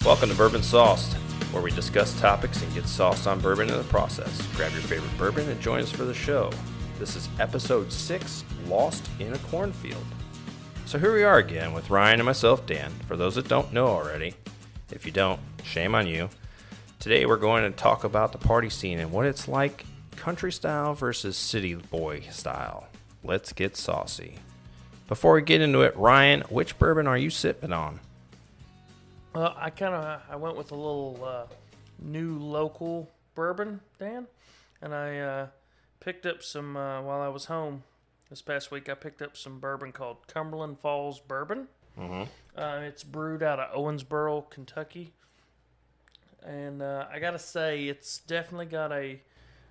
Welcome to Bourbon Sauced, where we discuss topics and get sauced on bourbon in the process. Grab your favorite bourbon and join us for the show. This is episode 6, Lost in a Cornfield. So here we are again with Ryan and myself, Dan. For those that don't know already, if you don't, shame on you. Today we're going to talk about the party scene and what it's like country style versus city boy style. Let's get saucy. Before we get into it, Ryan, which bourbon are you sipping on? Well, I went with a little new local bourbon, Dan, and I picked up some while I was home this past week. I picked up some bourbon called Cumberland Falls Bourbon. It's brewed out of Owensboro, Kentucky, and I gotta say it's definitely got a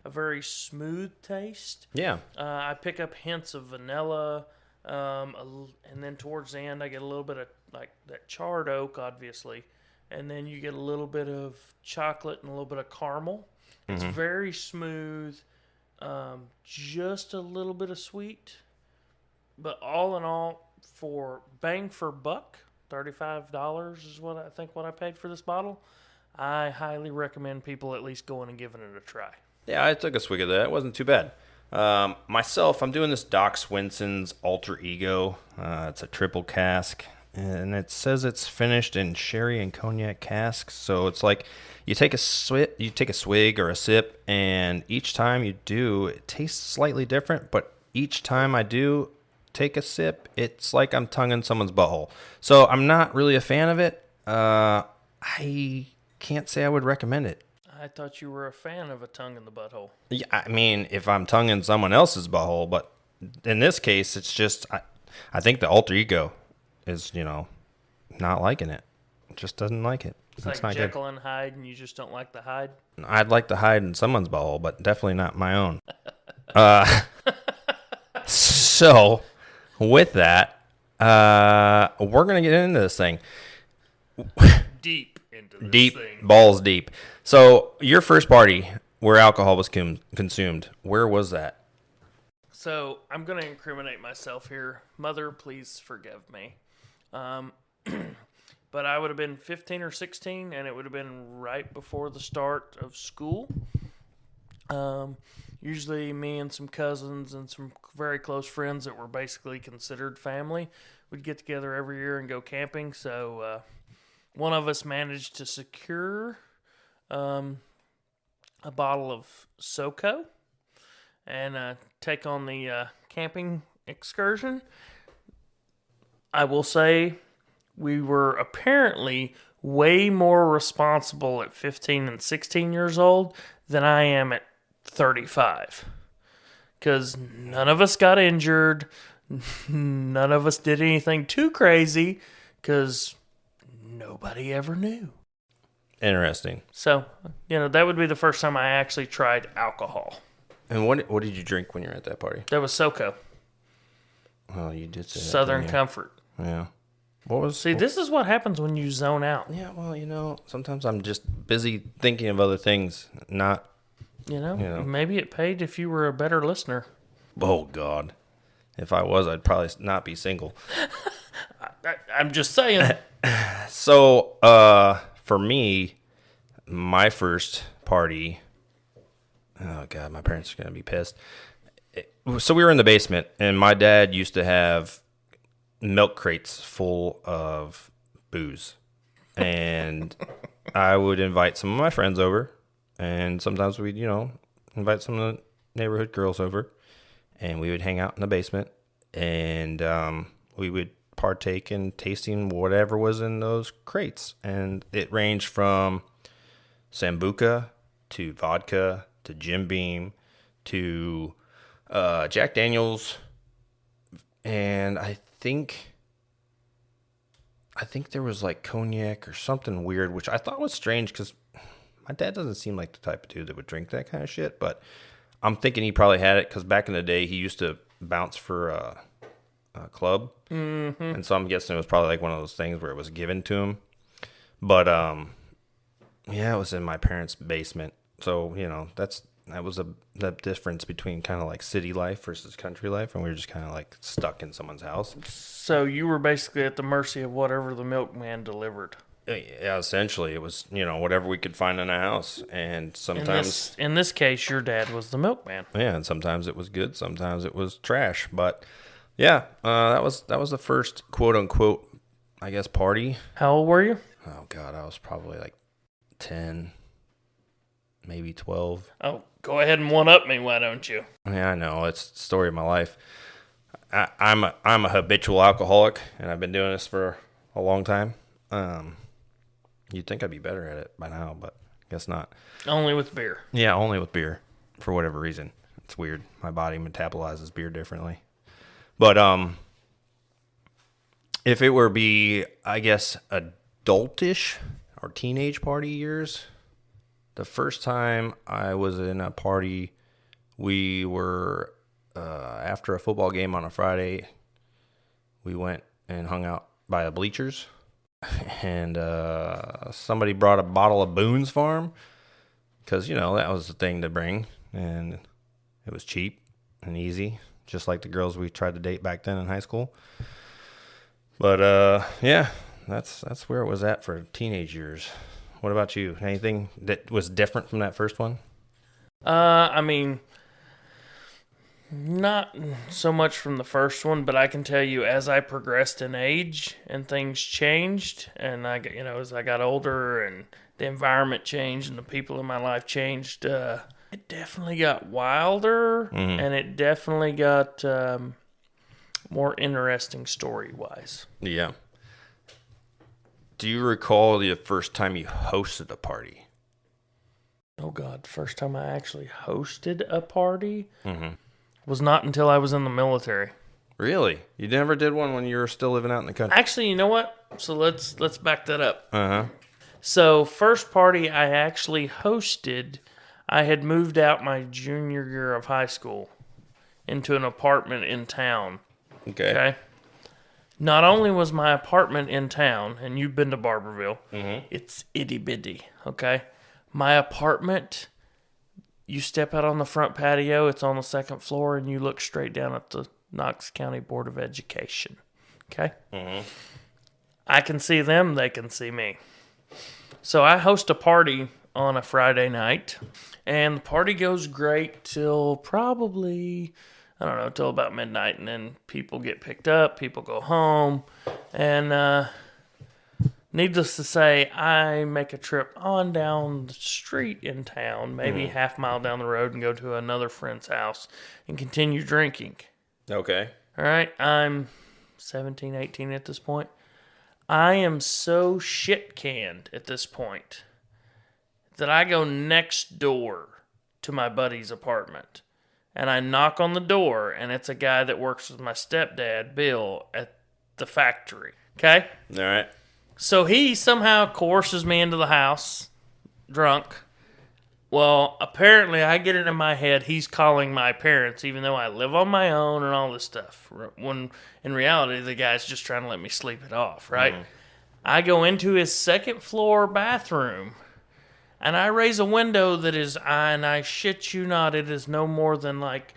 very smooth taste. Yeah. I pick up hints of vanilla, and then towards the end I get a little bit of like that charred oak, obviously, and then you get a little bit of chocolate and a little bit of caramel. It's very smooth, just a little bit of sweet, but all in all, for bang for buck, $35 is what I paid for this bottle. I highly recommend people at least going and giving it a try. Yeah, I took a swig of that. It wasn't too bad. Myself, I'm doing this Doc Swinson's Alter Ego. It's a triple cask, and it says it's finished in sherry and cognac casks. So it's like you take a swig or a sip, and each time you do, it tastes slightly different. But each time I do take a sip, it's like I'm tonguing someone's butthole. So I'm not really a fan of it. I can't say I would recommend it. I thought you were a fan of a tongue in the butthole. Yeah, I mean, if I'm tonguing someone else's butthole, but in this case, it's just, I think the Alter Ego is, not liking it. Just doesn't like it. It's like not Jekyll and Hyde, and you just don't like the Hyde? I'd like to hide in someone's butthole, but definitely not my own. So, with that, we're going to get into this thing. Deep into this Deep, thing. balls deep. So, your first party where alcohol was consumed, where was that? So, I'm going to incriminate myself here. Mother, please forgive me. But I would have been 15 or 16, and it would have been right before the start of school. Usually me and some cousins and some very close friends that were basically considered family would get together every year and go camping. So one of us managed to secure a bottle of SoCo and take on the camping excursion. I will say we were apparently way more responsible at 15 and 16 years old than I am at 35. Because none of us got injured. None of us did anything too crazy. Because nobody ever knew. Interesting. So, that would be the first time I actually tried alcohol. And what did you drink when you were at that party? That was SoCo. Oh, you did say that, Southern didn't you? Comfort. Yeah. See, this is what happens when you zone out. Yeah, well, sometimes I'm just busy thinking of other things, not... Maybe it paid if you were a better listener. Oh, God. If I was, I'd probably not be single. I'm just saying. So, for me, my first party... Oh, God, my parents are going to be pissed. So we were in the basement, and my dad used to have milk crates full of booze. And I would invite some of my friends over, and sometimes we'd, invite some of the neighborhood girls over, and we would hang out in the basement, and we would partake in tasting whatever was in those crates. And it ranged from Sambuca to vodka to Jim Beam to Jack Daniels, and I think there was like cognac or something weird, which I thought was strange because my dad doesn't seem like the type of dude that would drink that kind of shit. But I'm thinking he probably had it because back in the day he used to bounce for a club, and so I'm guessing it was probably like one of those things where it was given to him. But yeah, it was in my parents' basement, so that was the difference between kind of like city life versus country life, and we were just kind of like stuck in someone's house. So you were basically at the mercy of whatever the milkman delivered. Yeah, essentially, it was, whatever we could find in the house. And sometimes, In this case, your dad was the milkman. yeah, and sometimes it was good, sometimes it was trash. But yeah, that was the first quote unquote, I guess, party. How old were you? Oh God, I was probably like 10, maybe 12. Oh, go ahead and one up me, why don't you? Yeah, I know. It's the story of my life. I'm a habitual alcoholic, and I've been doing this for a long time. You'd think I'd be better at it by now, but guess not. Only with beer. Yeah, only with beer, for whatever reason. It's weird. My body metabolizes beer differently. But if it were I guess, adultish or teenage party years, the first time I was in a party, we were after a football game on a Friday. We went and hung out by the bleachers. And somebody brought a bottle of Boone's Farm because, that was the thing to bring. And it was cheap and easy, just like the girls we tried to date back then in high school. But, yeah, that's where it was at for teenage years. What about you? Anything that was different from that first one? I mean, not so much from the first one, but I can tell you as I progressed in age and things changed, and as I got older and the environment changed and the people in my life changed, it definitely got wilder, and it definitely got more interesting story-wise. Yeah. Do you recall the first time you hosted a party? Oh, God. First time I actually hosted a party was not until I was in the military. Really? You never did one when you were still living out in the country? Actually, you know what? So let's back that up. Uh-huh. So first party I actually hosted, I had moved out my junior year of high school into an apartment in town. Okay. Not only was my apartment in town, and you've been to Barberville, it's itty bitty, okay? My apartment, you step out on the front patio, it's on the second floor, and you look straight down at the Knox County Board of Education, okay? I can see them, they can see me. So I host a party on a Friday night, and the party goes great till probably, I don't know, till about midnight, and then people get picked up, people go home, and needless to say, I make a trip on down the street in town, maybe half mile down the road, and go to another friend's house and continue drinking. Okay. All right, I'm 17, 18 at this point. I am so shit-canned at this point that I go next door to my buddy's apartment. And I knock on the door, and it's a guy that works with my stepdad, Bill, at the factory. Okay? All right. So he somehow coerces me into the house, drunk. Well, apparently I get it in my head he's calling my parents, even though I live on my own and all this stuff. When in reality, the guy's just trying to let me sleep it off, right? I go into his second floor bathroom, and I raise a window that is, and I shit you not, it is no more than like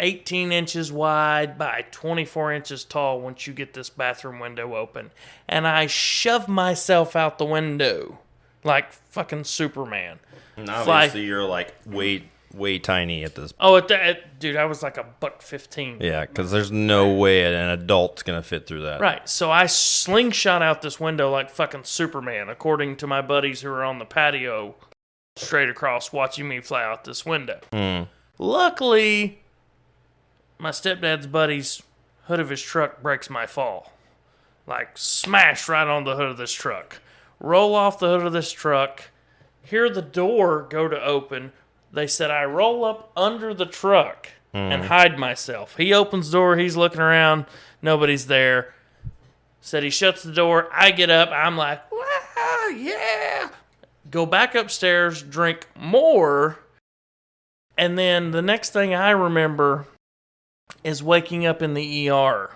18 inches wide by 24 inches tall once you get this bathroom window open. And I shove myself out the window like fucking Superman. And obviously you're like way tiny at this point. Oh, dude, I was like a $1.15. Yeah, because there's no way an adult's going to fit through that. Right, so I slingshot out this window like fucking Superman, according to my buddies who are on the patio straight across watching me fly out this window. Luckily, my stepdad's buddy's hood of his truck breaks my fall. Like, smash right on the hood of this truck. Roll off the hood of this truck. Hear the door go to open. They said I roll up under the truck and hide myself. He opens the door. He's looking around. Nobody's there. Said he shuts the door. I get up. I'm like, wow, yeah. Go back upstairs, drink more. And then the next thing I remember is waking up in the ER.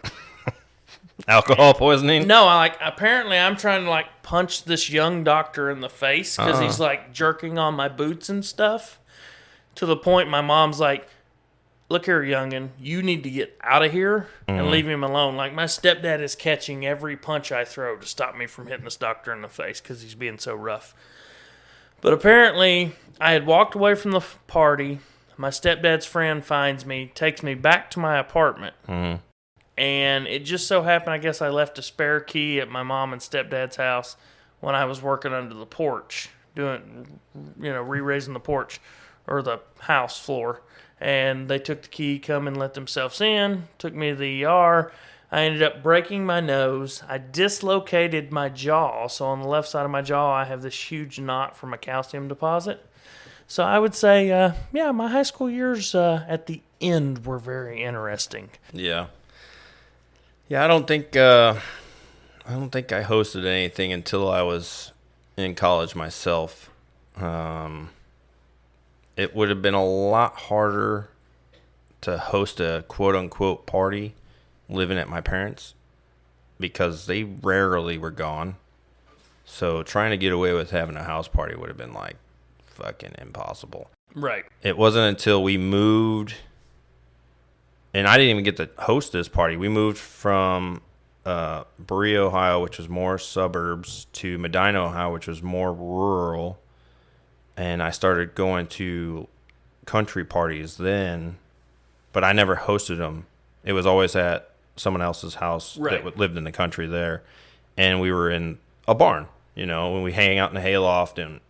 Alcohol poisoning? No, apparently I'm trying to punch this young doctor in the face because he's jerking on my boots and stuff. To the point my mom's like, look here, youngin, you need to get out of here and leave him alone. Like, my stepdad is catching every punch I throw to stop me from hitting this doctor in the face because he's being so rough. But apparently, I had walked away from the party. My stepdad's friend finds me, takes me back to my apartment. And it just so happened, I guess I left a spare key at my mom and stepdad's house when I was working under the porch, re-raising the porch or the house floor. And they took the key, come and let themselves in, took me to the ER. I ended up breaking my nose. I dislocated my jaw. So on the left side of my jaw, I have this huge knot from a calcium deposit. So I would say, my high school years at the end were very interesting. Yeah. Yeah, I don't think I hosted anything until I was in college myself. It would have been a lot harder to host a quote-unquote party living at my parents' because they rarely were gone. So trying to get away with having a house party would have been like fucking impossible. Right. It wasn't until we moved, and I didn't even get to host this party. We moved from Berea, Ohio, which was more suburbs, to Medina, Ohio, which was more rural. And I started going to country parties then, but I never hosted them. It was always at someone else's house that lived in the country there. And we were in a barn, when we hang out in the hayloft and,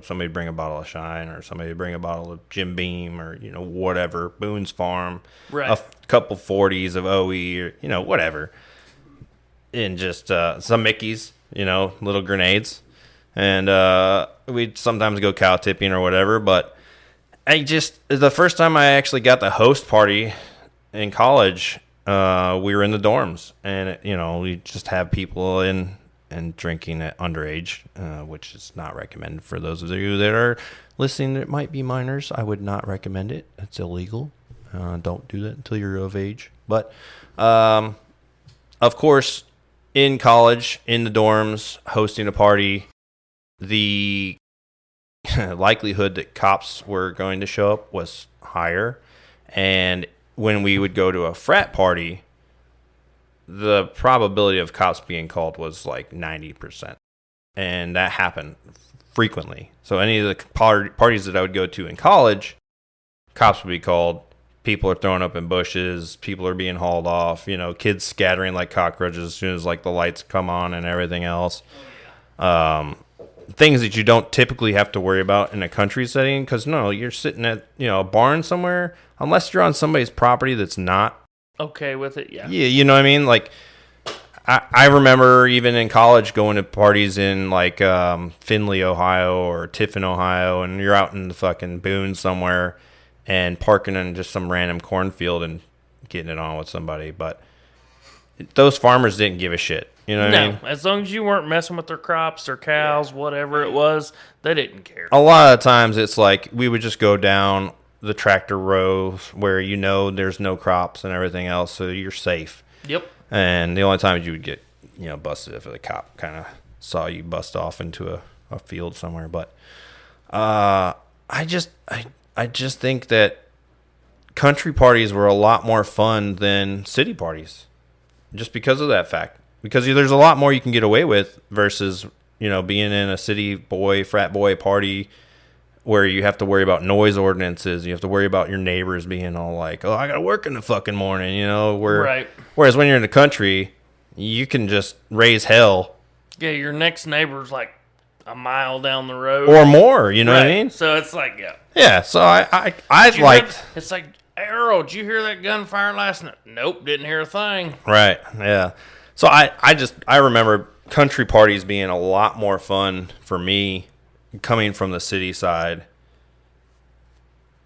somebody bring a bottle of Shine or somebody bring a bottle of Jim Beam or, whatever, Boone's Farm, a couple 40s of OE or, whatever. And just some Mickeys, little grenades. And we'd sometimes go cow tipping or whatever. But the first time I actually got the host party in college, we were in the dorms. And, we just have people in and drinking at underage, which is not recommended for those of you that are listening that might be minors. I would not recommend it. It's illegal. Don't do that until you're of age. But, of course, in college, in the dorms, hosting a party, the likelihood that cops were going to show up was higher. And when we would go to a frat party, the probability of cops being called was like 90%. And that happened frequently. So any of the parties that I would go to in college, cops would be called. People are throwing up in bushes. People are being hauled off. Kids scattering like cockroaches as soon as like the lights come on and everything else. Things that you don't typically have to worry about in a country setting, because you're sitting at a barn somewhere, unless you're on somebody's property that's not okay with it. Yeah, you know what I mean. Like I remember even in college going to parties in like Findlay, Ohio, or Tiffin, Ohio, and you're out in the fucking boone somewhere and parking in just some random cornfield and getting it on with somebody. But those farmers didn't give a shit. You know what I mean? As long as you weren't messing with their crops, their cows, whatever it was, they didn't care. A lot of times it's like we would just go down the tractor rows where there's no crops and everything else, so you're safe. Yep. And the only time you would get busted if the cop kind of saw you bust off into a field somewhere. But I just think that country parties were a lot more fun than city parties, just because of that fact. Because there's a lot more you can get away with versus, being in a city boy, frat boy party where you have to worry about noise ordinances. You have to worry about your neighbors being all like, oh, I got to work in the fucking morning, Right. Whereas when you're in the country, you can just raise hell. Yeah, your next neighbor's like a mile down the road. Or more, you know what I mean? So it's like, yeah. Yeah, so I it's like, Arrow, did you hear that gunfire last night? Nope, didn't hear a thing. Right, yeah. So I remember country parties being a lot more fun for me coming from the city side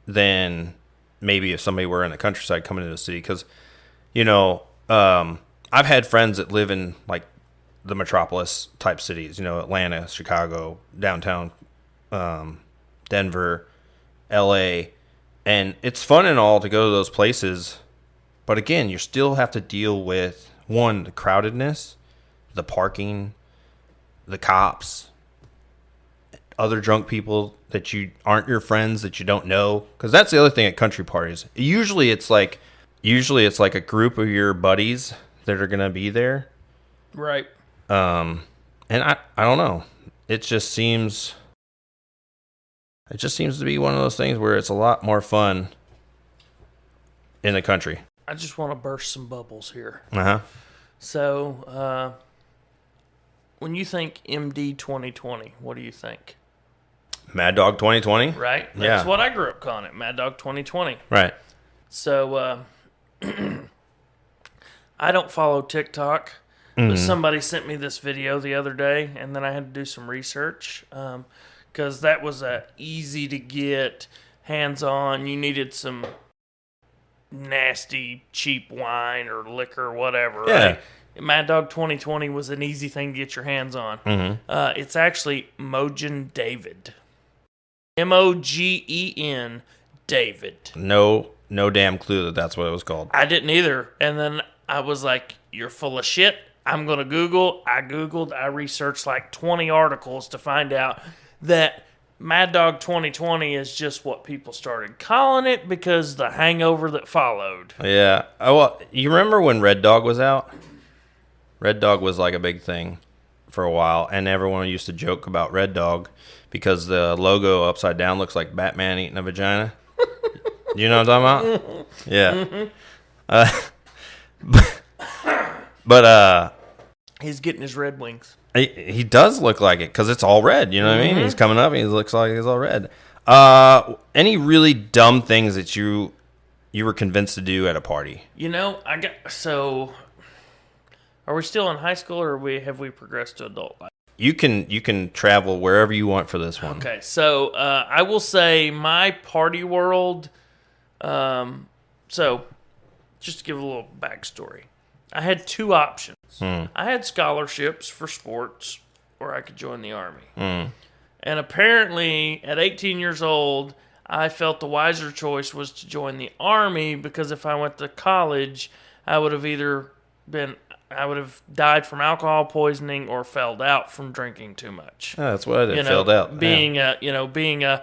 than maybe if somebody were in the countryside coming to the city. Because, I've had friends that live in like the metropolis type cities, Atlanta, Chicago, downtown, Denver, LA. And it's fun and all to go to those places. But again, you still have to deal with, one, the crowdedness, the parking, the cops, other drunk people that you aren't your friends that you don't know. Because that's the other thing at country parties. Usually it's like a group of your buddies that are gonna be there. Right. And I don't know. It just seems to be one of those things where it's a lot more fun in the country. I just want to burst some bubbles here. Uh-huh. So, when you think MD 2020, what do you think? Mad Dog 2020? Right? Yeah. That's what I grew up calling it, Mad Dog 2020. Right. So, I don't follow TikTok, but somebody sent me this video the other day, and then I had to do some research, because that was easy to get, hands-on. You needed some nasty, cheap wine or liquor or whatever, Yeah. right? Mad Dog 2020 was an easy thing to get your hands on. Mm-hmm. It's actually Mogen David. Mogen David. No damn clue that that's what it was called. I didn't either. And then I was like, you're full of shit. I'm going to Google. I Googled. I researched like 20 articles to find out that Mad Dog 2020 is just what people started calling it because the hangover that followed. Yeah. Oh, well, you remember when Red Dog was out? Red Dog was like a big thing for a while, and everyone used to joke about Red Dog because the logo upside down looks like Batman eating a vagina. You know what I'm talking about? Yeah. But He's getting his Red Wings. he does look like it because it's all red. You know what I mean? He's coming up and he looks like he's all red. Any really dumb things that you were convinced to do at a party? You know, so. Are we still in high school, or have we progressed to adult life? You can travel wherever you want for this one. Okay, so I will say my party world. So, just to give a little backstory, I had two options. I had scholarships for sports, or I could join the Army. And apparently, at 18 years old, I felt the wiser choice was to join the Army because if I went to college, I would have died from alcohol poisoning or felled out from drinking too much. Oh, that's what I did. Felled out. Being a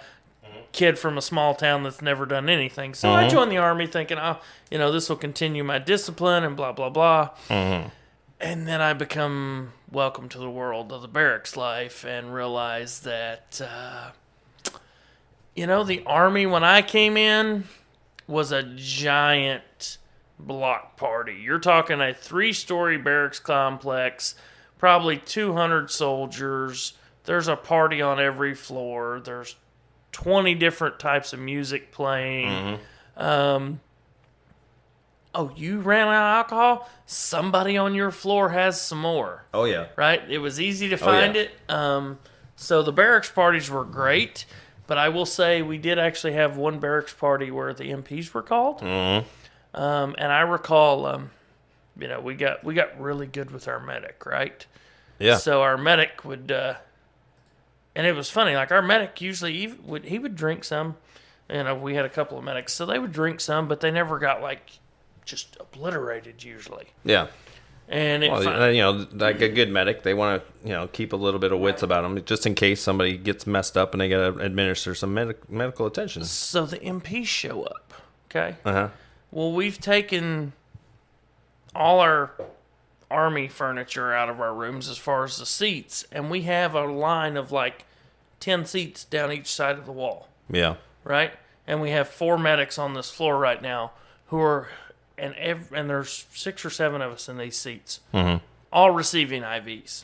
kid from a small town that's never done anything. So I joined the Army thinking, this will continue my discipline and blah, blah, blah. And then I become welcome to the world of the barracks life and realize that, the Army, when I came in, was a giant block party. You're talking a 3-story barracks complex, probably 200 soldiers. There's a party on every floor. There's 20 different types of music playing. You ran out of alcohol? Somebody on your floor has some more. Oh, yeah. Right? It was easy to find it. So the barracks parties were great, but I will say we did actually have one barracks party where the MPs were called. And I recall, we got really good with our medic, right? Yeah. So our medic would, and it was funny. Like our medic usually he would drink some. We had a couple of medics, so they would drink some, but they never got like just obliterated usually. Yeah. And like a good medic, they want to keep a little bit of wits about them just in case somebody gets messed up and they got to administer some medical attention. So the MPs show up. Okay. Well, we've taken all our Army furniture out of our rooms as far as the seats, and we have a line of like 10 seats down each side of the wall. Yeah. Right? And we have 4 medics on this floor right now who are, and there's 6 or 7 of us in these seats, all receiving IVs.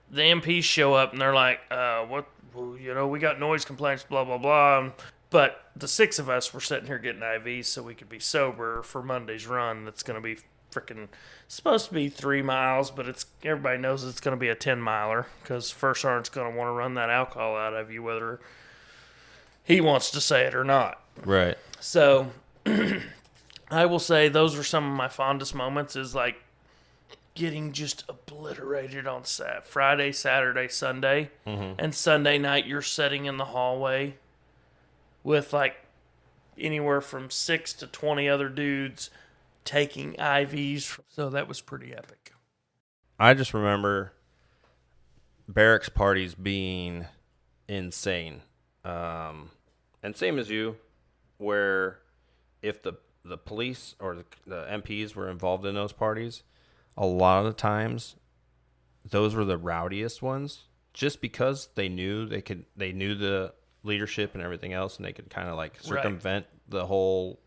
The MPs show up and they're like, we got noise complaints, blah, blah, blah. But the 6 of us were sitting here getting IVs so we could be sober for Monday's run. That's going to be supposed to be 3 miles, but everybody knows it's going to be a 10-miler because First Sergeant's going to want to run that alcohol out of you whether he wants to say it or not. Right. So I will say those are some of my fondest moments is like getting just obliterated on Friday, Saturday, Sunday. And Sunday night you're sitting in the hallway with like anywhere from 6 to 20 other dudes taking IVs. So that was pretty epic. I just remember barracks parties being insane. And same as you, where if the police or the MPs were involved in those parties, a lot of the times those were the rowdiest ones, just because they knew they knew the leadership and everything else, and they could kind of like circumvent the whole,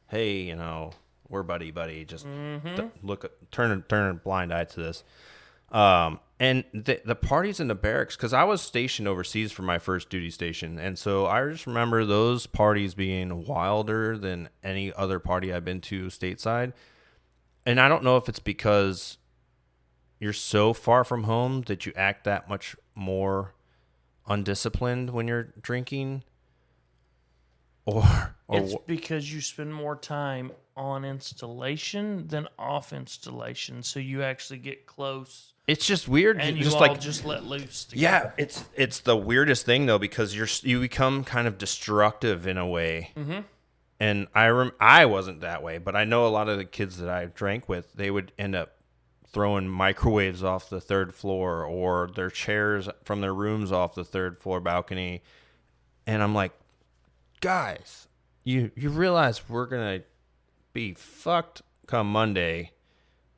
hey, you know, we're buddy, just turn a blind eye to this. And the parties in the barracks, because I was stationed overseas for my first duty station, and so I just remember those parties being wilder than any other party I've been to stateside. And I don't know if it's because you're so far from home that you act that much more undisciplined when you're drinking, or it's because you spend more time on installation than off installation, so you actually get close. It's just weird, and you just all like just let loose together. Yeah, it's the weirdest thing though, because you become kind of destructive in a way. Mm-hmm. And I wasn't that way, but I know a lot of the kids that I drank with, they would end up throwing microwaves off the third floor, or their chairs from their rooms off the third floor balcony. And I'm like, guys, you realize we're gonna be fucked come Monday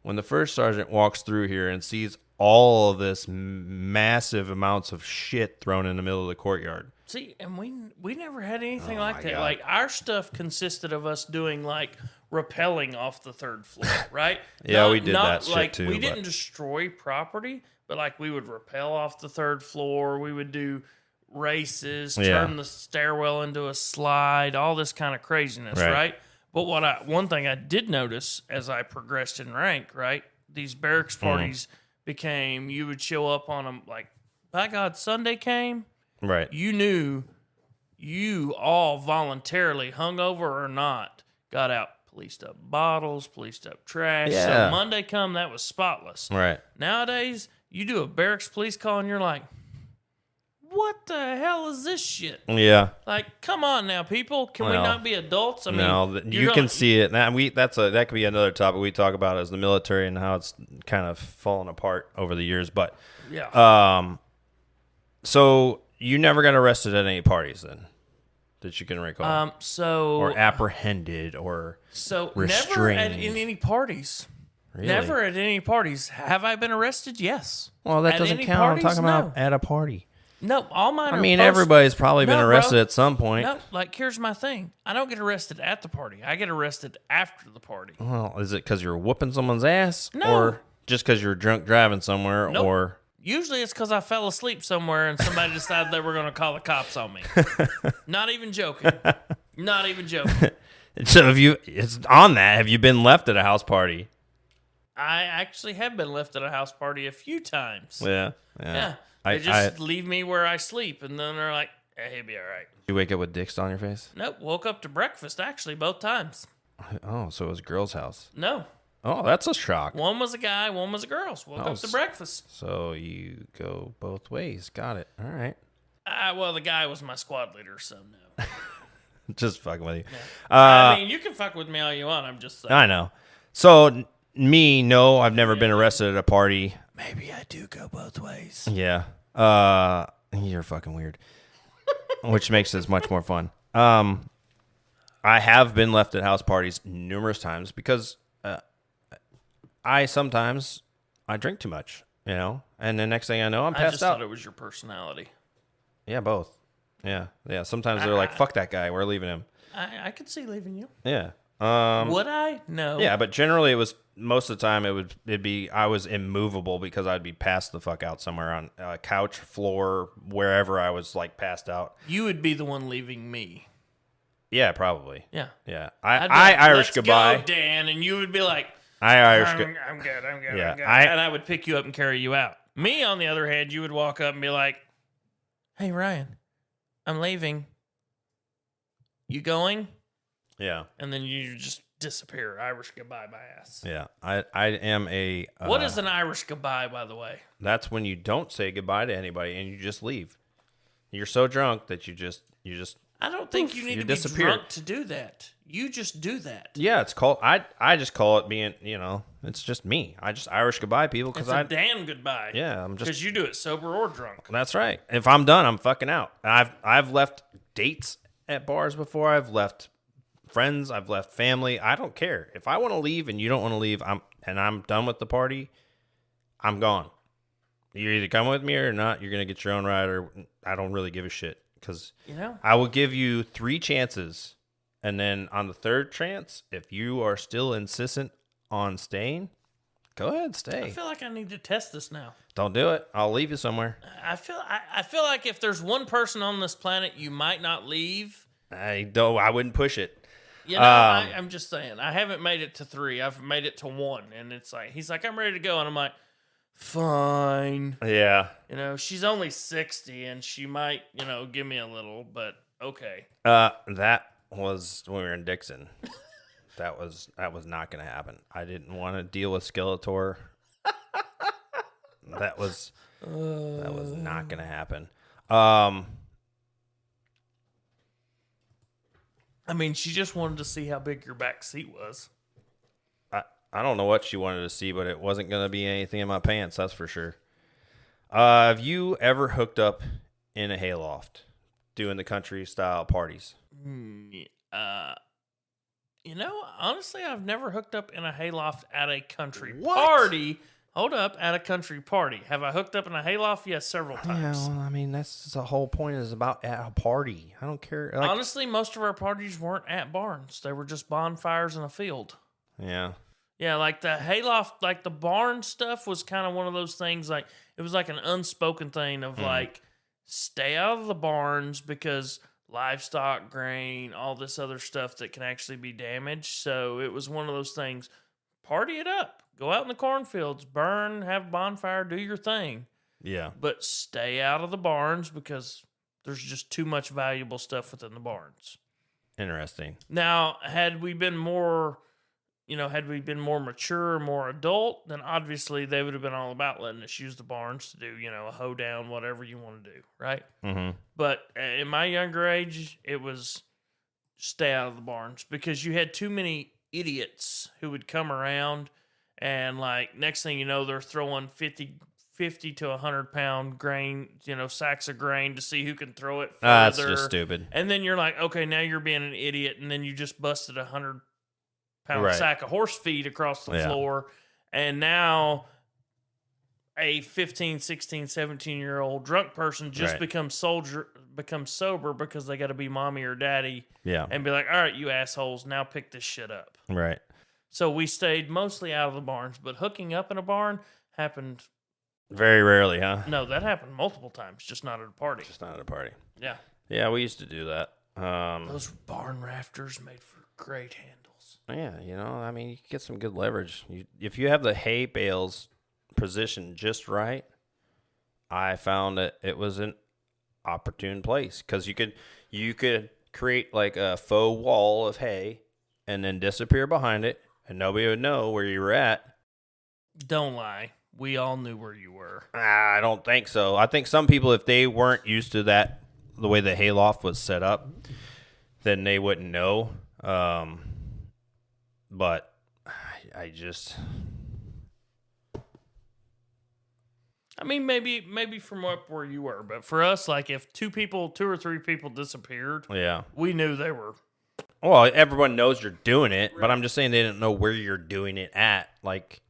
when the first sergeant walks through here and sees all of this massive amounts of shit thrown in the middle of the courtyard. See, and we never had anything like that. God. Like, our stuff consisted of us doing, like, rappelling off the third floor, right? Yeah, we did that shit like, too. We didn't destroy property, but, like, we would rappel off the third floor. We would do races, turn the stairwell into a slide, all this kind of craziness, right? But one thing I did notice as I progressed in rank, right? These barracks parties became, you would show up on them, like, by God, Sunday came. Right. You knew you all voluntarily, hungover or not, got out policed up bottles, policed up trash. Yeah. So Monday come, that was spotless. Right. Nowadays, you do a barracks police call and you're like, what the hell is this shit? Yeah. Like, come on now, people. Can we not be adults? I mean, you can see it. Now, that could be another topic we talk about, as the military and how it's kind of fallen apart over the years. But yeah. So you never got arrested at any parties then, that you can recall? Or apprehended or restrained? Never in any parties. Really? Never at any parties. Have I been arrested? Yes. Well, that at doesn't count. Parties? I'm talking about at a party. No, all mine are everybody's probably been arrested at some point. No, like, here's my thing. I don't get arrested at the party. I get arrested after the party. Well, is it because you're whooping someone's ass? No. Or just because you're drunk driving somewhere? Nope. Or usually it's because I fell asleep somewhere and somebody decided they were going to call the cops on me. Not even joking. Not even joking. So have you been left at a house party? I actually have been left at a house party a few times. Yeah. They just leave me where I sleep, and then they're like, hey, he'll be all right. You wake up with dicks on your face? Nope, woke up to breakfast, actually, both times. Oh, so it was a girl's house. No. Oh, that's a shock. One was a guy, one was a girl. Woke up to breakfast. So you go both ways. Got it. All right. Well, the guy was my squad leader, so no. Just fucking with you. Yeah. I mean, you can fuck with me all you want. I'm just saying. I know. So no, I've never been arrested at a party. Maybe I do go both ways. Yeah. You're fucking weird. Which makes this much more fun. I have been left at house parties numerous times because I drink too much, you know, and the next thing I know, I'm passed out. I just thought it was your personality. Yeah, both. Yeah. Sometimes they're like, fuck that guy, we're leaving him. I could see leaving you. Yeah. Would I? No. Yeah, but generally it was, most of the time it'd be I was immovable because I'd be passed the fuck out somewhere on a couch, floor, wherever I was like passed out. You would be the one leaving me. Yeah, probably. Yeah. Yeah. I like, Irish let's goodbye. Go, Dan, and you would be like, I'm good. Yeah, I'm good. And I would pick you up and carry you out. Me, on the other hand, you would walk up and be like, hey, Ryan, I'm leaving. You going? Yeah. And then you just disappear. Irish goodbye, my ass. Yeah. I am a... what is an Irish goodbye, by the way? That's when you don't say goodbye to anybody and you just leave. You're so drunk that you just I don't think you need to disappear. be drunk to do that. You just do that. Yeah, it's called. I just call it being. It's just me. I just Irish goodbye people because It's a damn goodbye. Yeah, I'm just because you do it sober or drunk. That's right. If I'm done, I'm fucking out. I've left dates at bars before. I've left friends. I've left family. I don't care. If I want to leave and you don't want to leave, I'm done with the party, I'm gone. You either come with me or not. You're gonna get your own ride, or I don't really give a shit because I will give you 3 chances, and then on the 3rd chance, if you are still insistent on staying, go ahead, stay. I feel like I need to test this now. Don't do it. I'll leave you somewhere. I feel like if there's one person on this planet you might not leave. I wouldn't push it. I'm just saying. I haven't made it to 3. I've made it to 1, and it's like he's like, I'm ready to go, and I'm like, fine. Yeah. She's only 60, and she might, give me a little, but okay. That was when we were in Dixon. That was not going to happen. I didn't want to deal with Skeletor. That was not going to happen. I mean, she just wanted to see how big your back seat was. I don't know what she wanted to see, but it wasn't going to be anything in my pants, that's for sure. Have you ever hooked up in a hayloft doing the country style parties? Honestly, I've never hooked up in a hayloft at a country party. Hold up, at a country party. Have I hooked up in a hayloft? Yes, several times. Yeah, well, I mean, that's the whole point is about at a party. I don't care. Honestly, most of our parties weren't at barns. They were just bonfires in a field. Yeah. Yeah, like the hayloft, like the barn stuff was kind of one of those things, like, it was like an unspoken thing of like, stay out of the barns because livestock, grain, all this other stuff that can actually be damaged. So it was one of those things, party it up. Go out in the cornfields, burn, have a bonfire, do your thing. Yeah. But stay out of the barns because there's just too much valuable stuff within the barns. Interesting. Now, had we been more mature, more adult, then obviously they would have been all about letting us use the barns to do, a hoedown, whatever you want to do, right? Mm-hmm. But in my younger age, it was stay out of the barns because you had too many idiots who would come around and, like, next thing you know, they're throwing 50 to 100-pound grain, sacks of grain to see who can throw it further. That's just stupid. And then you're like, okay, now you're being an idiot, and then you just busted 100-pound sack of horse feed across the floor, and now a 15, 16, 17-year-old drunk person just becomes sober because they got to be mommy or daddy and be like, all right, you assholes, now pick this shit up. Right. So we stayed mostly out of the barns, but hooking up in a barn happened very rarely, huh? No, that happened multiple times, just not at a party. Just not at a party. Yeah. Yeah, we used to do that. Those barn rafters made for great handles. Yeah, I mean, you can get some good leverage. If you have the hay bales positioned just right, I found that it was an opportune place because you could create like a faux wall of hay and then disappear behind it, and nobody would know where you were at. Don't lie. We all knew where you were. I don't think so. I think some people, if they weren't used to that, the way the hayloft was set up, then they wouldn't know. But I just... I mean, maybe from up where you were, but for us, like if 2 or 3 people disappeared, we knew they were. Well, everyone knows you're doing it, but I'm just saying they didn't know where you're doing it at, like,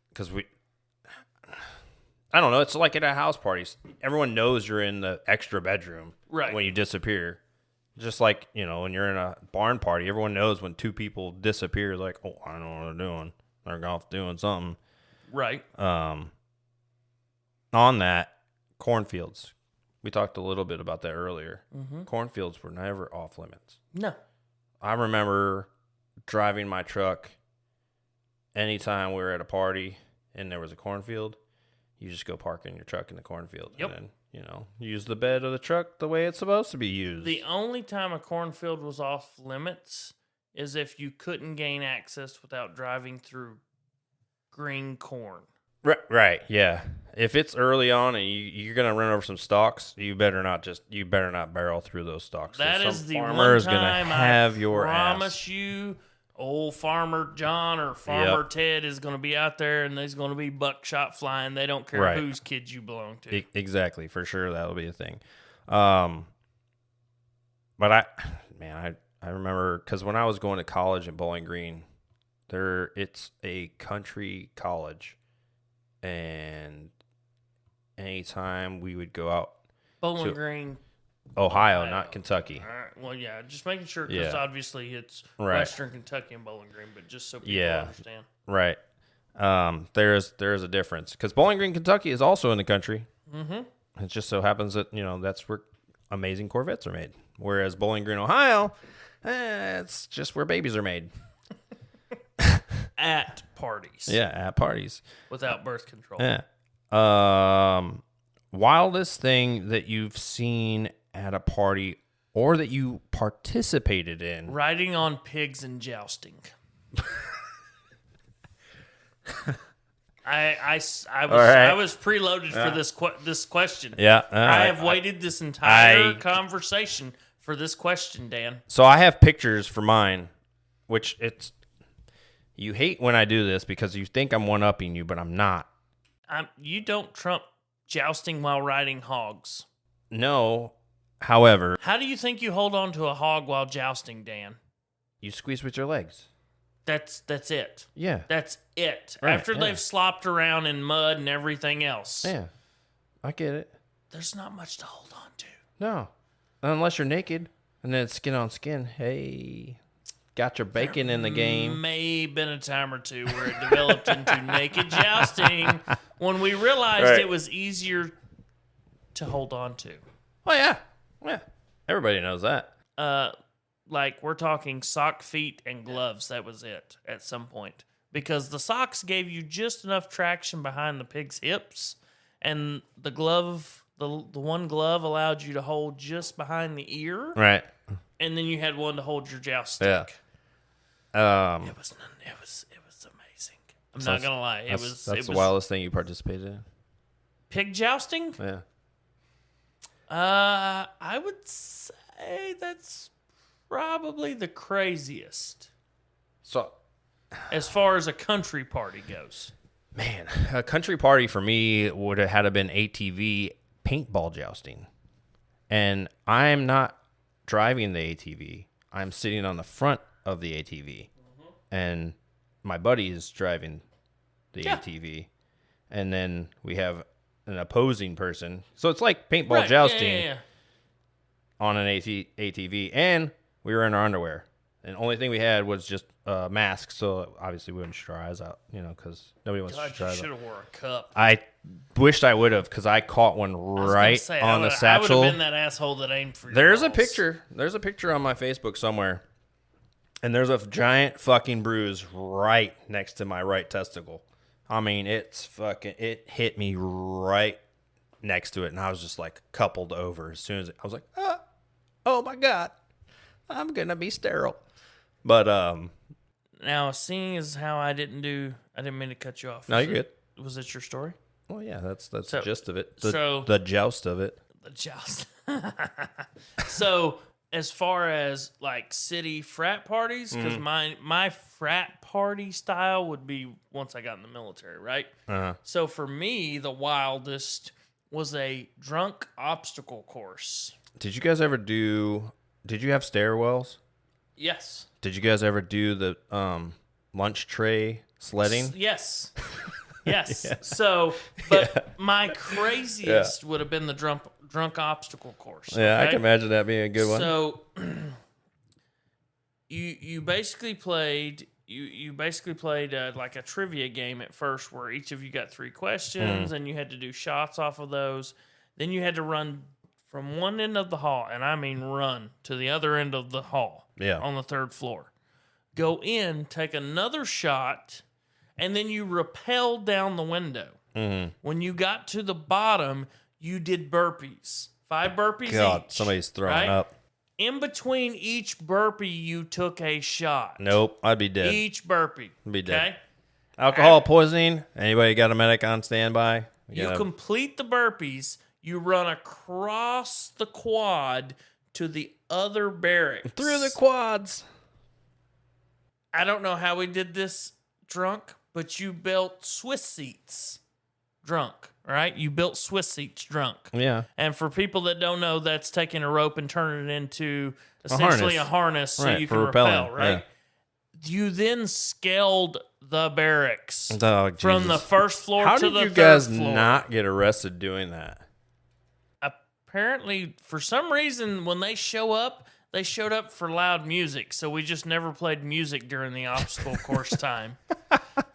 because I don't know. It's like at a house party. Everyone knows you're in the extra bedroom when you disappear. Just like, when you're in a barn party, everyone knows when 2 people disappear, like, oh, I know what they're doing. They're off doing something. Right. On that, cornfields. We talked a little bit about that earlier. Mm-hmm. Cornfields were never off limits. No. I remember driving my truck anytime we were at a party and there was a cornfield. You just go park in your truck in the cornfield. Yep. And then, use the bed of the truck the way it's supposed to be used. The only time a cornfield was off limits is if you couldn't gain access without driving through green corn. Right, yeah. If it's early on and you're gonna run over some stalks, you better not barrel through those stalks. That Some is the farmer one is gonna time have I your promise ass. you, old Farmer John or Farmer Yep. Ted is going to be out there and there's going to be buckshot flying. They don't care Right. whose kids you belong to. Exactly, for sure that'll be a thing. But I remember because when I was going to college in Bowling Green, it's a country college, and anytime we would go out Bowling to Green. Ohio, not Kentucky. All right. Well, yeah, just making sure because Yeah. obviously it's Right. Western Kentucky and Bowling Green, but just so people Yeah. understand. Right. There is a difference because Bowling Green, Kentucky is also in the country. Mm-hmm. It just so happens that that's where amazing Corvettes are made. Whereas Bowling Green, Ohio, it's just where babies are made. At parties. Yeah, at parties. Without birth control. Yeah. Wildest thing that you've seen at a party or that you participated in. Riding on pigs and jousting. I was preloaded for this question. Yeah. I have waited this entire conversation for this question, Dan. So I have pictures for mine, which you hate when I do this because you think I'm one-upping you, but I'm not. You don't trump jousting while riding hogs. No, however, How do you think you hold on to a hog while jousting, Dan? you squeeze with your legs. That's it. Yeah. That's it. Right, After yeah. they've slopped around in mud and everything else, Yeah. I get it. there's not much to hold on to. No. Unless you're naked and then it's skin on skin. Hey, got your bacon in the game. May have been a time or two where it developed into naked jousting when we realized Right. it was easier to hold on to. Oh, yeah. Yeah. Everybody knows that. Like we're talking sock, feet, and gloves. That was it at some point. Because the socks gave you just enough traction behind the pig's hips, and the glove, the one glove allowed you to hold just behind the ear, Right. and then you had one to hold your joust Yeah. stick. Um, It was amazing. I'm not gonna lie. That's It the was wildest thing you participated in. pig jousting. Yeah. I would say that's probably the craziest So, as far as a country party goes. man, a country party for me would have had to been ATV paintball jousting. And I'm not driving the ATV. I'm sitting on the front of the ATV. And my buddy is driving the ATV. And then we have an opposing person. So it's like paintball Right, jousting yeah. on an ATV. And we were in our underwear. And the only thing we had was just masks. So obviously we wouldn't shoot our eyes out, because nobody wants to God, shoot you our eyes should out. have wore a cup. I wished I would have because I caught one I was gonna right say, on the I satchel. would have been that asshole that aimed for your There's a balls. picture. There's a picture on my Facebook somewhere. And there's a giant fucking bruise right next to my right testicle. I mean, it hit me right next to it. And I was just like coupled over as soon as I was like, oh my God, I'm going to be sterile. But, Now, seeing as how I didn't mean to cut you off. no, you're good. Was it your story? Well, yeah, that's So- the gist of it. so- The joust of it. The joust. So, as far as like city frat parties, because my frat party style would be once I got in the military, right? Uh-huh. So for me, the wildest was a drunk obstacle course. Did you guys ever did you have stairwells? Yes. Did you guys ever do the lunch tray sledding? Yes. Yes. So, but my craziest would have been the drunk obstacle course. Yeah, I okay? can imagine that being a good one. So, you basically played like a trivia game at first, where each of you got 3 questions, and you had to do shots off of those. Then you had to run from one end of the hall, and I mean run to the other end of the hall. Yeah. On the 3rd floor. Go in, take another shot, and then you rappelled down the window. Mm-hmm. When you got to the bottom, you did burpees. 5 burpees God, each. somebody's throwing right? up. In between each burpee, you took a shot. Nope, I'd be dead. Each burpee. Be dead. Okay? Alcohol poisoning. Anybody got a medic on standby? You complete the burpees. You run across the quad to the other barracks. Through the quads. I don't know how we did this drunk, but you built Swiss seats drunk, right? You built Swiss seats drunk. Yeah. And for people that don't know, that's taking a rope and turning it into essentially a harness so you can rappel, right? Yeah. You then scaled the barracks from the first floor to the third floor. How did you guys not get arrested doing that? Apparently, for some reason, when they show up, they showed up for loud music, so we just never played music during the obstacle course time.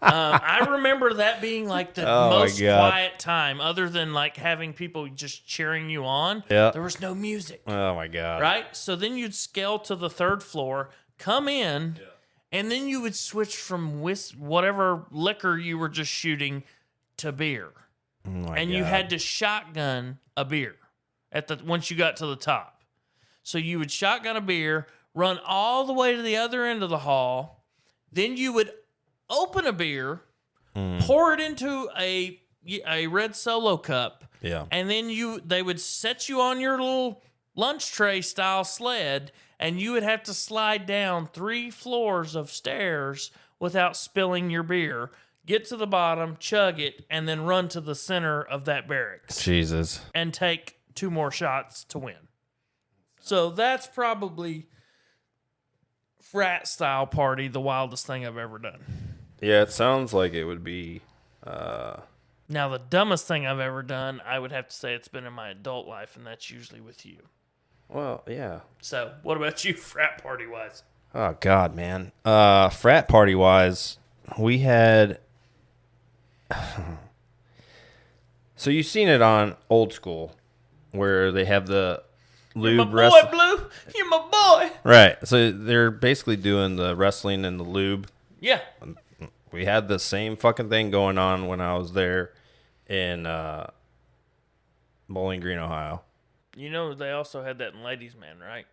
I remember that being like the most quiet time, other than like having people just cheering you on. Yeah. There was no music. Oh, my God. Right? So then you'd scale to the third floor, come in, and then you would switch from whatever liquor you were just shooting to beer. Oh my God. You had to shotgun a beer once you got to the top. So you would shotgun a beer, run all the way to the other end of the hall. Then you would open a beer, pour it into a red Solo cup. Yeah. And then they would set you on your little lunch tray style sled, and you would have to slide down 3 floors of stairs without spilling your beer. Get to the bottom, chug it, and then run to the center of that barracks. Jesus. And take 2 more shots to win. So that's probably frat style party, the wildest thing I've ever done. Yeah, it sounds like it would be. Now, the dumbest thing I've ever done, I would have to say it's been in my adult life, and that's usually with you. Well, yeah. So, what about you, frat party wise? Oh God, man. Frat party wise, we had. So you've seen it on Old School, where they have the lube wrestling. You're my boy, Blue. You're my boy. Right. So they're basically doing the wrestling and the lube. Yeah. We had the same fucking thing going on when I was there in Bowling Green, Ohio. You know, they also had that in Ladies Man, right?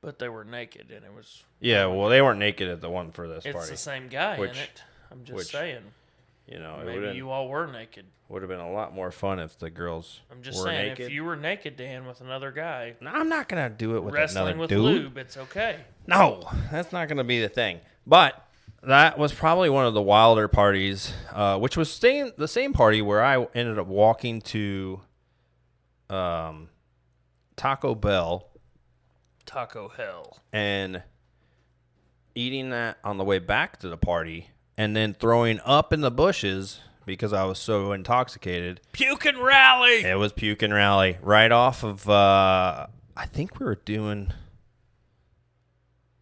But they were naked, and it was... Yeah, well, they weren't naked at the one for this party. It's the same guy in it. I'm just saying. You know, maybe you all were naked. Would have been a lot more fun if the girls I'm just saying, naked. If you were naked, Dan, with another guy... No, I'm not going to do it with another dude. Wrestling with lube, it's okay. No, that's not going to be the thing. But that was probably one of the wilder parties, which was the same party where I ended up walking to Taco Bell. Taco Hell. And eating that on the way back to the party, and then throwing up in the bushes because I was so intoxicated. Puke and Rally. It was Puke and Rally. Right off of, I think we were doing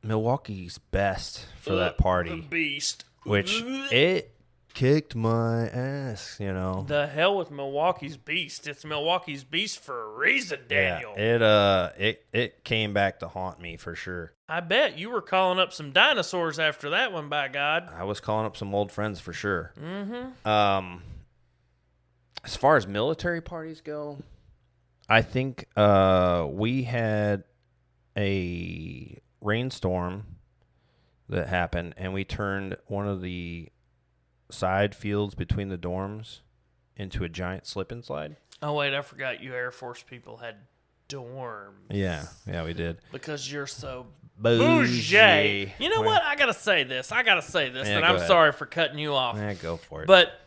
Milwaukee's Best for that party. The Beast. Which it kicked my ass, you know. The hell with Milwaukee's Beast. It's Milwaukee's Beast for a reason, Daniel. Yeah, it came back to haunt me for sure. I bet you were calling up some dinosaurs after that one, by God. I was calling up some old friends for sure. Mm-hmm. As far as military parties go, I think we had a rainstorm that happened, and we turned one of the side fields between the dorms into a giant slip and slide. Oh, wait, I forgot you Air Force people had dorms. Yeah, we did. Because you're so bougie. You know what? I got to say this, yeah, and I'm sorry for cutting you off. Yeah, go for it. But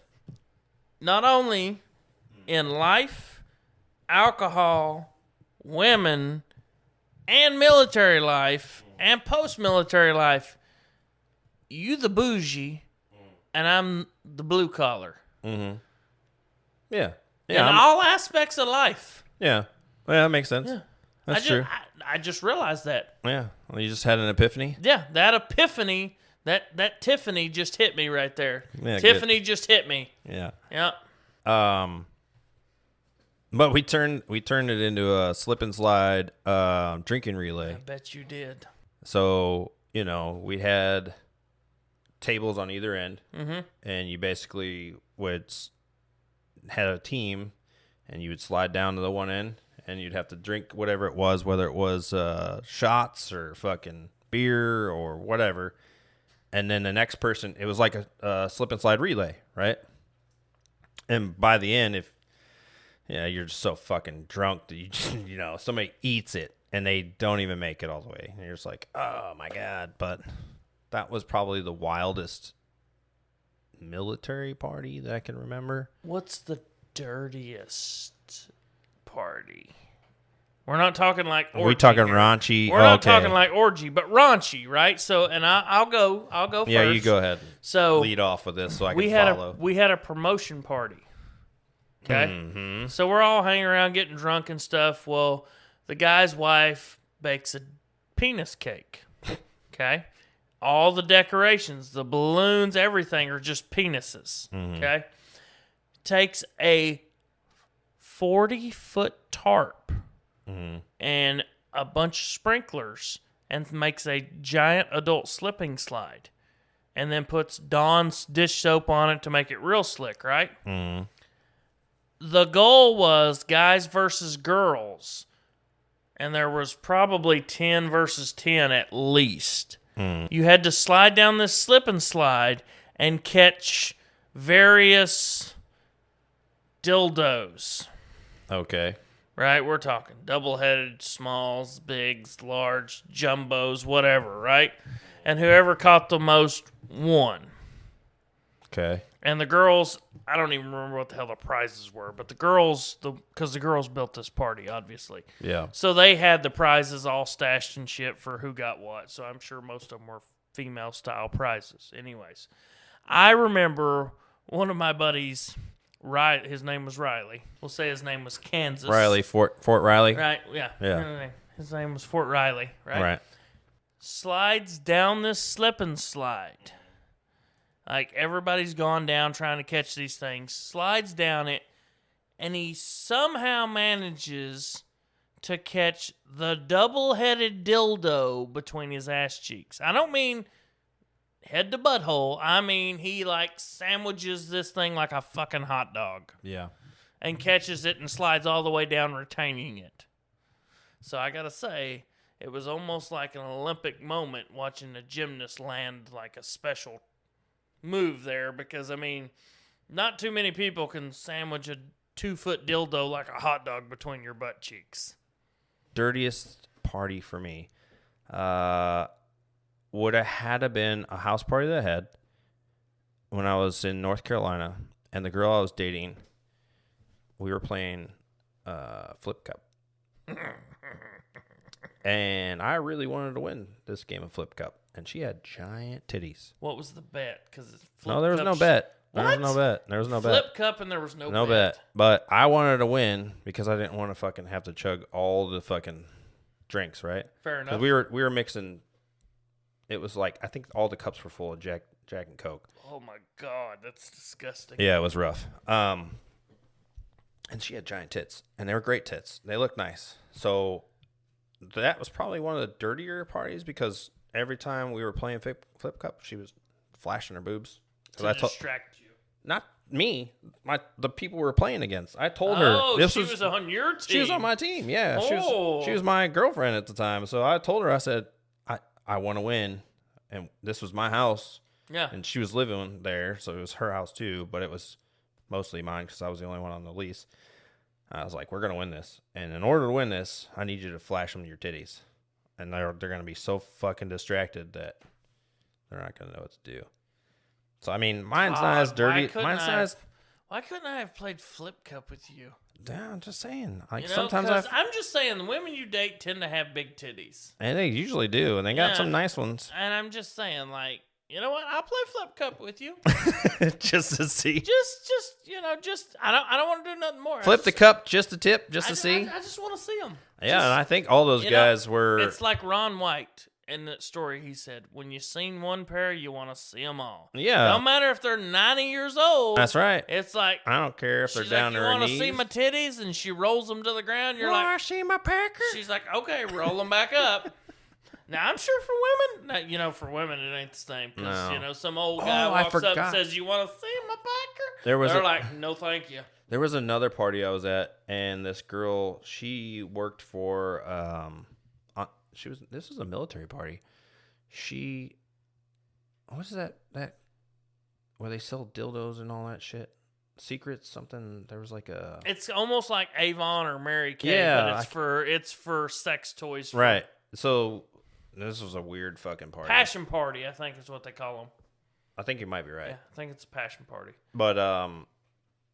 not only in life, alcohol, women, and military life, and post-military life, you the bougie, and I'm the blue collar. Mm-hmm. Yeah. In all aspects of life. Yeah. Well, that makes sense. Yeah. That's true. I just realized that. Yeah. Well, you just had an epiphany? Yeah. That epiphany, that Tiffany just hit me right there. Yeah, Tiffany just hit me. Yeah. Yeah. But we turned it into a slip and slide drinking relay. I bet you did. So, you know, we had tables on either end, mm-hmm. and you basically had a team, and you would slide down to the one end, and you'd have to drink whatever it was, whether it was shots or fucking beer or whatever, And then the next person, it was like a slip and slide relay, right? And by the end, you're just so fucking drunk that you just, somebody eats it and they don't even make it all the way. And you're just like, oh my God. But that was probably the wildest military party that I can remember. What's the dirtiest party? We're not talking like orgy. Are we talking here. raunchy? We're not talking like orgy, but raunchy, right? So, and I'll go first. Yeah, you go ahead. So lead off with this so I can follow. We had a promotion party. Okay? Mm-hmm. So we're all hanging around getting drunk and stuff. Well, the guy's wife bakes a penis cake. Okay? All the decorations, the balloons, everything are just penises. Mm-hmm. Okay? Takes a 40-foot tarp and a bunch of sprinklers and makes a giant adult slipping slide and then puts Dawn's dish soap on it to make it real slick, right? Mm-hmm. The goal was guys versus girls, and there was probably 10 versus 10 at least. You had to slide down this slip and slide and catch various dildos. Okay. Right? We're talking double-headed, smalls, bigs, large, jumbos, whatever, right? And whoever caught the most won. Okay. And the girls, I don't even remember what the hell the prizes were, but the girls, because the girls built this party, obviously. Yeah. So they had the prizes all stashed and shit for who got what. So I'm sure most of them were female-style prizes. Anyways, I remember one of my buddies, his name was Riley. We'll say his name was Kansas. Riley, Fort Riley. Right, yeah. Yeah. His name was Fort Riley, right? Right. Slides down this slip and slide. Like, everybody's gone down trying to catch these things. Slides down it, and he somehow manages to catch the double-headed dildo between his ass cheeks. I don't mean head to butthole. I mean, he, sandwiches this thing like a fucking hot dog. Yeah. And catches it and slides all the way down, retaining it. So I gotta say, it was almost like an Olympic moment watching a gymnast land like a special move there, because, I mean, not too many people can sandwich a 2-foot dildo like a hot dog between your butt cheeks. Dirtiest party for me would have had to been a house party that I had when I was in North Carolina, and the girl I was dating, we were playing Flip Cup. And I really wanted to win this game of Flip Cup, and she had giant titties. What was the bet? Because No, there was no bet. What? There was no bet. Flip Cup and there was no bet. But I wanted to win because I didn't want to fucking have to chug all the fucking drinks, right? Fair enough. We were mixing. It was like, I think all the cups were full of Jack and Coke. Oh my God, that's disgusting. Yeah, it was rough. And she had giant tits, and they were great tits. They looked nice. So that was probably one of the dirtier parties, because every time we were playing Flip Cup, she was flashing her boobs. To distract you. Not me, the people we were playing against. I told her she was on your team. She was on my team. Yeah, Oh. she was my girlfriend at the time. So I told her, I said, I want to win, and this was my house. Yeah, and she was living there, so it was her house too, but it was mostly mine because I was the only one on the lease. I was like, we're gonna win this, and in order to win this, I need you to flash them your titties, and they're gonna be so fucking distracted that they're not gonna know what to do. So I mean, mine's not as dirty. Why couldn't I have played Flip Cup with you? Yeah, I'm just saying. Like, you know, sometimes I'm just saying, the women you date tend to have big titties, and they usually do, and they got some nice ones. And I'm just saying, like, you know what? I'll play Flip Cup with you, just to see. I don't want to do nothing more. Flip the cup, just a tip, just to see. I just want to see them. Yeah, and I think all those guys were. It's like Ron White in that story. He said, "When you seen one pair, you want to see them all." Yeah. No matter if they're 90 years old. That's right. It's like, I don't care if they're down to her knees. You want to see my titties? And she rolls them to the ground. You're like, I see my pecker. She's like, okay, roll them back up. Now, I'm sure for women, for women it ain't the same. Because, some old guy walks up and says, you want to see my pecker? They're like, no, thank you. There was another party I was at, and this girl, she worked for, this was a military party. She What's that where they sell dildos and all that shit? Secrets, something. There was like a. It's almost like Avon or Mary Kay, Yeah, but it's for sex toys. Right. So this was a weird fucking party. Passion party, I think is what they call them. I think you might be right. Yeah, I think it's a passion party. But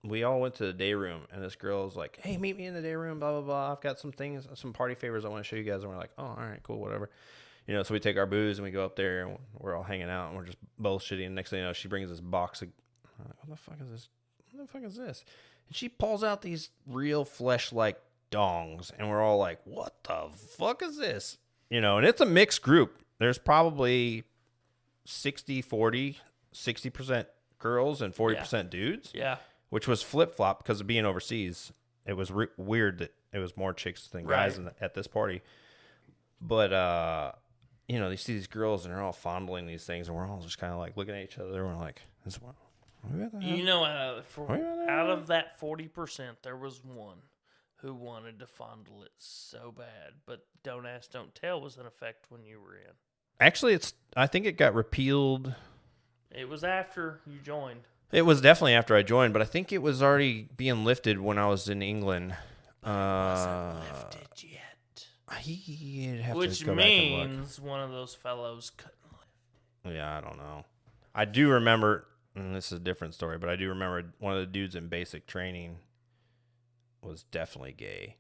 we all went to the day room, and this girl was like, "Hey, meet me in the day room. Blah blah blah. I've got some things, some party favors I want to show you guys." And we're like, "Oh, all right, cool, whatever." So we take our booze and we go up there, and we're all hanging out, and we're just bullshitting. And next thing you know, she brings this box of, what the fuck is this? What the fuck is this? And she pulls out these real flesh-like dongs, and we're all like, "What the fuck is this?" And it's a mixed group. There's probably 60-40, 60% girls and 40% dudes. Yeah. Which was flip-flop because of being overseas. It was weird that it was more chicks than guys at this party. But, you see these girls, and they're all fondling these things, and we're all just kind of like looking at each other, and we're like, "This one." Out of that 40%, there was one who wanted to fondle it so bad, but Don't Ask, Don't Tell was in effect when you were in. Actually, I think it got repealed. It was after you joined. It was definitely after I joined, but I think it was already being lifted when I was in England. It wasn't lifted yet. He'd have Which to go back and look. means one of those fellows couldn't live. Yeah, I don't know. I do remember, and this is a different story, but I do remember one of the dudes in basic training was definitely gay.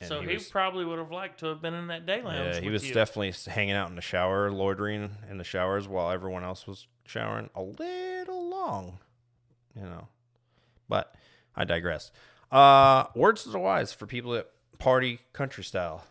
And so he probably would have liked to have been in that day lounge. Yeah, he was definitely hanging out in the shower, loitering in the showers while everyone else was showering. A little long, But I digress. Words to the wise for people that party country style.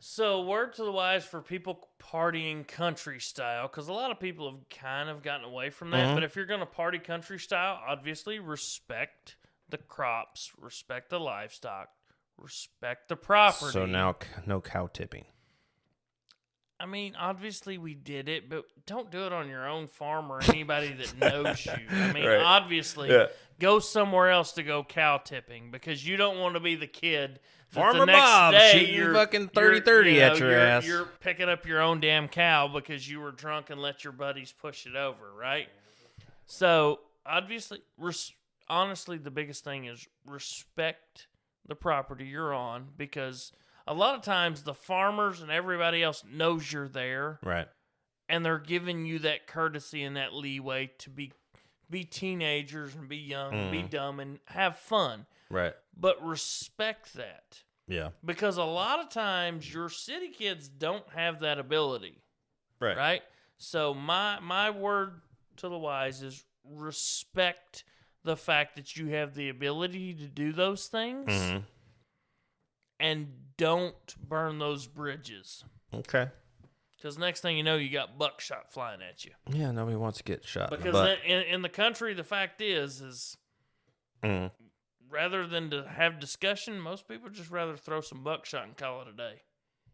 So, word to the wise for people partying country style, because a lot of people have kind of gotten away from that. Mm-hmm. But if you're going to party country style, obviously respect the crops, respect the livestock, respect the property. So now, no cow tipping. I mean, obviously we did it, but don't do it on your own farm or anybody that knows you. I mean, obviously, go somewhere else to go cow tipping because you don't want to be the kid. Farmer Bob shooting fucking 30-30 at your ass. You're picking up your own damn cow because you were drunk and let your buddies push it over, right? So, obviously, honestly, the biggest thing is respect the property you're on because a lot of times the farmers and everybody else knows you're there. Right. And they're giving you that courtesy and that leeway to be teenagers and be young and be dumb and have fun. Right. But respect that. Yeah. Because a lot of times your city kids don't have that ability. Right. Right? So my word to the wise is respect the fact that you have the ability to do those things. Mm-hmm. And don't burn those bridges. Okay. Because next thing you know, you got buckshot flying at you. Yeah, nobody wants to get shot. Because in the country, the fact is rather than to have discussion, most people just rather throw some buckshot and call it a day.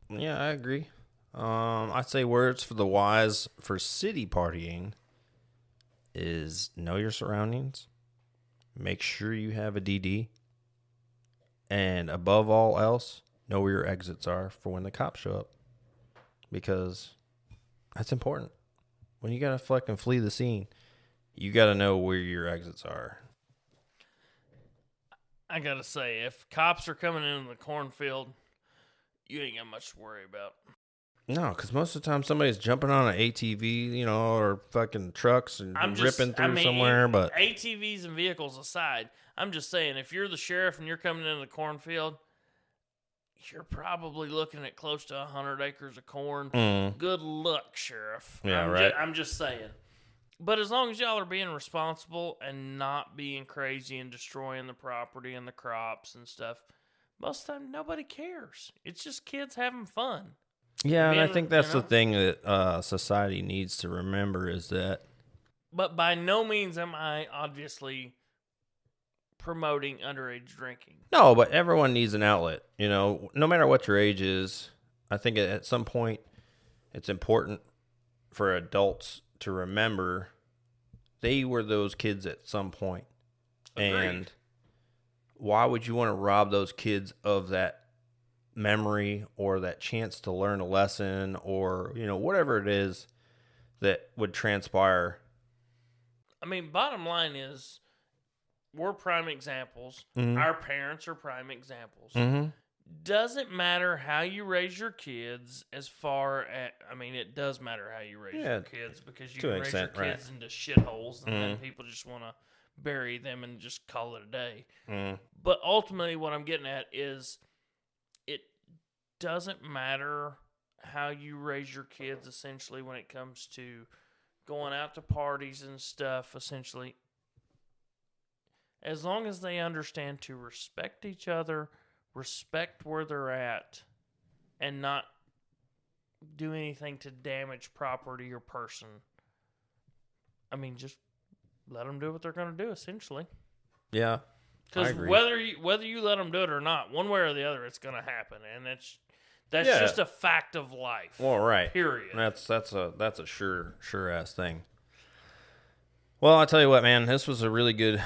Yeah, I agree. I'd say words for the wise for city partying is know your surroundings, make sure you have a DD, and above all else, know where your exits are for when the cops show up. Because that's important. When you got to fucking flee the scene, you got to know where your exits are. I got to say, if cops are coming into the cornfield, you ain't got much to worry about. No, because most of the time somebody's jumping on an ATV, or fucking trucks and ripping through somewhere. But ATVs and vehicles aside, I'm just saying, if you're the sheriff and you're coming into the cornfield, you're probably looking at close to 100 acres of corn. Good luck, sheriff. Yeah, right. I'm just saying. But as long as y'all are being responsible and not being crazy and destroying the property and the crops and stuff, most of the time nobody cares. It's just kids having fun. Yeah, and I think that's the thing that society needs to remember is that. But by no means am I obviously promoting underage drinking. No, but everyone needs an outlet. No matter what your age is, I think at some point it's important for adults to remember they were those kids at some point. Agreed. And why would you want to rob those kids of that memory or that chance to learn a lesson or, whatever it is that would transpire. I mean, bottom line is, we're prime examples. Mhm. Our parents are prime examples. Mm-hmm. Doesn't matter how you raise your kids as far as, I mean, it does matter how you raise your kids, because you to can an raise your extent, kids into shitholes, and then Mhm. people just want to bury them and just call it a day. Mm. But ultimately, what I'm getting at is, it doesn't matter how you raise your kids, essentially, when it comes to going out to parties and stuff, essentially. As long as they understand to respect each other, respect where they're at, and not do anything to damage property or person. I mean, just let them do what they're going to do, essentially. Yeah. Because whether you let them do it or not, one way or the other, it's going to happen, and that's just a fact of life. Well, right. Period. That's a sure ass thing. Well, I tell you what, man, this was a really good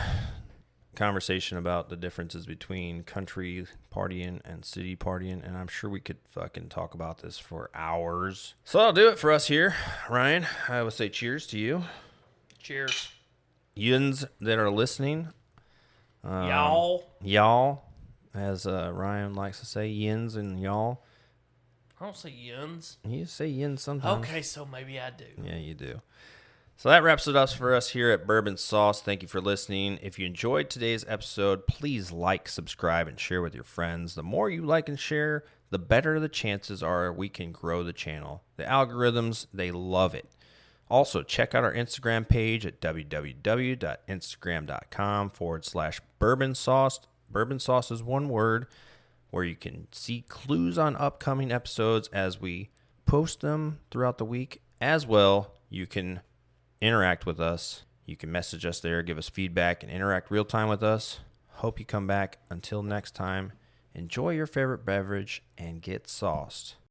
conversation about the differences between country partying and city partying, and I'm sure we could fucking talk about this for hours. So that'll do it for us here, Ryan. I would say cheers to you. Cheers. Yuns that are listening. Y'all, as Ryan likes to say, yins and y'all. I don't say yuns. You say yins sometimes. Okay, so maybe I do. Yeah, you do. So that wraps it up for us here at Bourbon Sauce. Thank you for listening. If you enjoyed today's episode, please like, subscribe, and share with your friends. The more you like and share, the better the chances are we can grow the channel. The algorithms, they love it. Also, check out our Instagram page at www.instagram.com/Bourbon Sauce. Bourbon Sauce is one word, where you can see clues on upcoming episodes as we post them throughout the week. As well, you can interact with us. You can message us there, give us feedback, and interact real time with us. Hope you come back. Until next time, enjoy your favorite beverage and get sauced.